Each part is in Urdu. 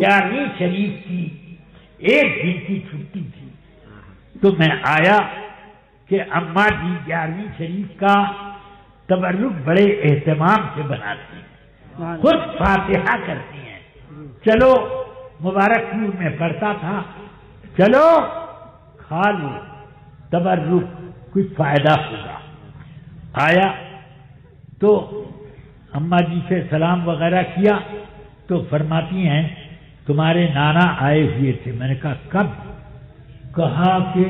11ویں شریف کی ایک دن کی چھٹی تھی تو میں آیا کہ اماں جی 11ویں شریف کا تبرک بڑے اہتمام سے بناتی ہیں، خود فاتحہ کرتی ہیں، چلو مبارک پور میں پڑھتا تھا، چلو کھا لو تبرک کچھ فائدہ ہوگا۔ آیا تو اماں جی سے سلام وغیرہ کیا تو فرماتی ہیں تمہارے نانا آئے ہوئے تھے۔ میں نے کہا کب؟ کہا کہ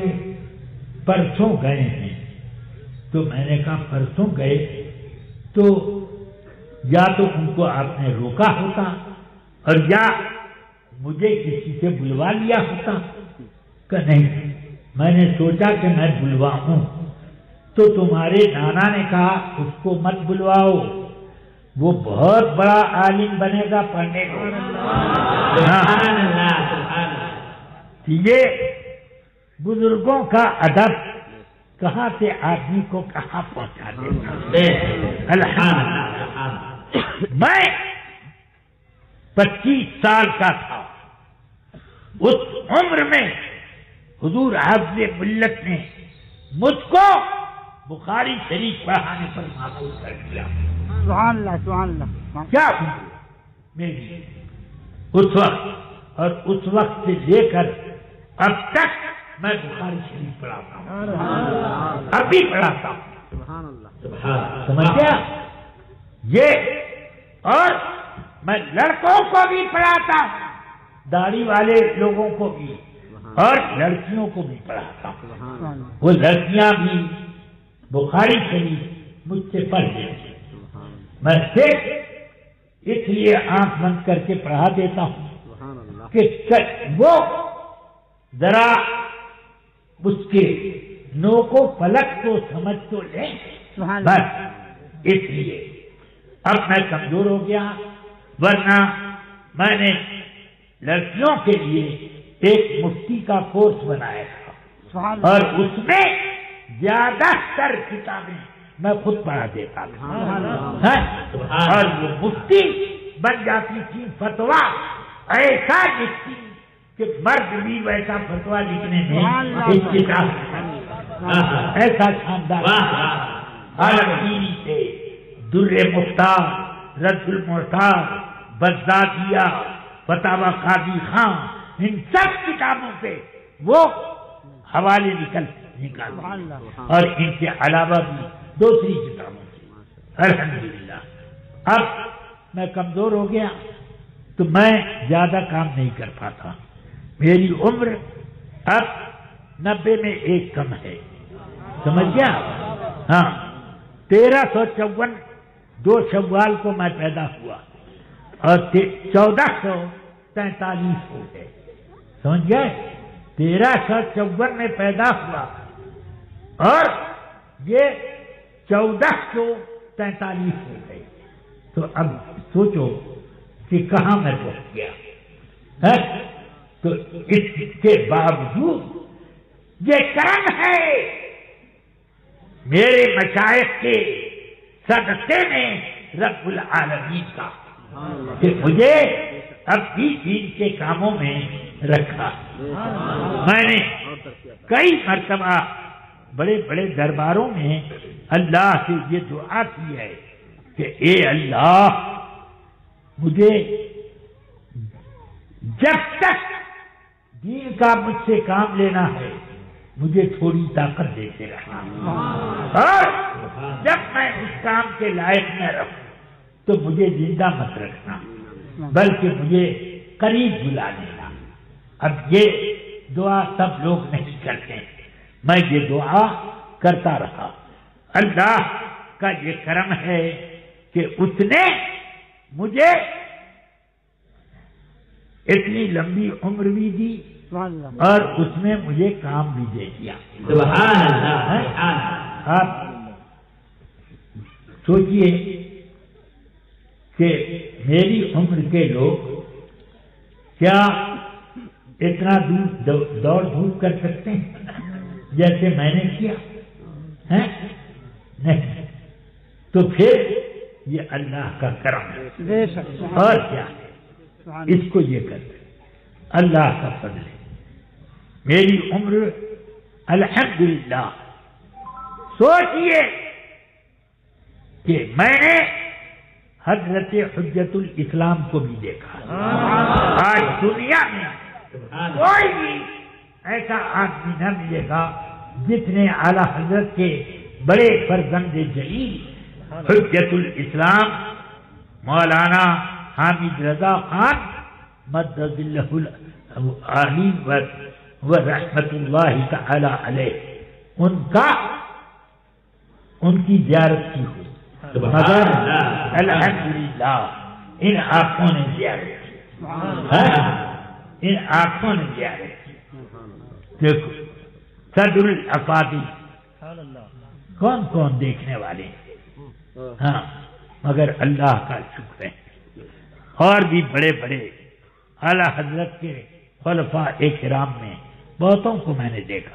پرسوں گئے ہیں۔ تو میں نے کہا پرسوں گئے تو یا تو ان کو آپ نے روکا ہوتا اور یا مجھے کسی سے بلوا لیا ہوتا کہ نہیں، میں نے سوچا کہ میں بلواؤں تو تمہارے نانا نے کہا اس کو مت بلواؤ، وہ بہت بڑا عالم بنے گا پڑھنے کو۔ یہ بزرگوں کا ادب کہاں سے آدمی کو کہاں پہنچا دیتا۔ الحمدللہ میں 25 سال کا تھا، اس عمر میں حضور حافظ ملت نے مجھ کو بخاری شریف پڑھانے پر معمول کر دیا۔ سبحان اللہ سبحان اللہ۔ کیا میری اس وقت اور اس وقت سے لے کر اب تک میں بخاری شریف پڑھاتا ہوں، اب بھی پڑھاتا ہوں۔ سبحان اللہ۔ سمجھ گیا یہ؟ اور میں لڑکوں کو بھی پڑھاتا ہوں، داڑھی والے لوگوں کو بھی، اور لڑکیوں کو بھی پڑھاتا ہوں۔ وہ لڑکیاں بھی بخاری شریف مجھ سے پڑھ لیتی ہیں۔ میں صرف اس لیے آنکھ بند کر کے پڑھا دیتا ہوں کہ وہ ذرا اس کے نوکو پلک کو سمجھ تو لیں، بس اس لیے اب میں کمزور ہو گیا، ورنہ میں نے لڑکیوں کے لیے ایک مفتی کا کورس بنایا تھا اور اس میں زیادہ تر کتابیں میں خود پڑھا دیتا تھا، اور وہ مفتی بن جاتی تھی، فتوا ایسا لکھتی کہ مرد بھی ویسا فتوا لکھنے میں ایک کتاب ایسا شاندار عالمگیری سے در مختار، رد المختار، بزدادیہ، فتاوی قاضی خان، ان سب کتابوں سے وہ حوالے نکال اور ان کے علاوہ بھی دوسری کتابوں سے۔ الحمدللہ اب میں کمزور ہو گیا تو میں زیادہ کام نہیں کر پاتا، میری عمر اب 90 میں ایک کم ہے، سمجھ گیا؟ ہاں 1354 2 شوال کو میں پیدا ہوا اور 1443 ہو گئے، سمجھ گئے؟ 1354 میں پیدا ہوا اور یہ 1443 ہو گئے، تو اب سوچو کہ کہاں میں پہنچ گیا ہے؟ تو اس کے باوجود یہ کرم ہے میرے مشائخ کے صدقے میں رب العالمین کا کہ مجھے اب بھی دین کے کاموں میں رکھا۔ میں نے کئی مرتبہ بڑے بڑے درباروں میں اللہ سے یہ دعا کی ہے کہ اے اللہ مجھے جب تک دین کا مجھ سے کام لینا ہے مجھے تھوڑی طاقت دیتے رہنا، اور جب میں اس کام کے لائق نہ رہوں تو مجھے زندہ مت رکھنا بلکہ مجھے قریب بلا لینا۔ اب یہ دعا سب لوگ نہیں کرتے، میں یہ دعا کرتا رہا۔ اللہ کا یہ کرم ہے کہ اس نے مجھے اتنی لمبی عمر بھی دی اور اس میں مجھے کام بھی دے دیا۔ آپ سوچئے کہ میری عمر کے لوگ کیا اتنا دور دوڑ دھوپ کر سکتے ہیں جیسے میں نے کیا ہے؟ نہیں، تو پھر یہ اللہ کا کرم ہے، اور کیا ہے؟ اس کو یہ کرتے اللہ کا فضل ہے. میری عمر الحمدللہ. سوچئے کہ میں نے حضرت حجت الاسلام کو بھی دیکھا. آج دنیا میں کوئی بھی ایسا آدمی نہ ملے گا جتنے اعلی حضرت کے بڑے فرزند جلیل حجت الاسلام مولانا حامد رضا خان مدد اللہ العلی و رحمت اللہ تعالی علیہ ان کی زیارت کی ہو. مگر الحمدللہ ان آنکھوں نے زیارت کی. ان آنکھوں نے زیارت کی. دیکھو صدر الافاضل کون کون دیکھنے والے ہیں. ہاں مگر اللہ کا شکر ہے. اور بھی بڑے بڑے اعلی حضرت کے خلفاء کرام میں بہتوں کو میں نے دیکھا.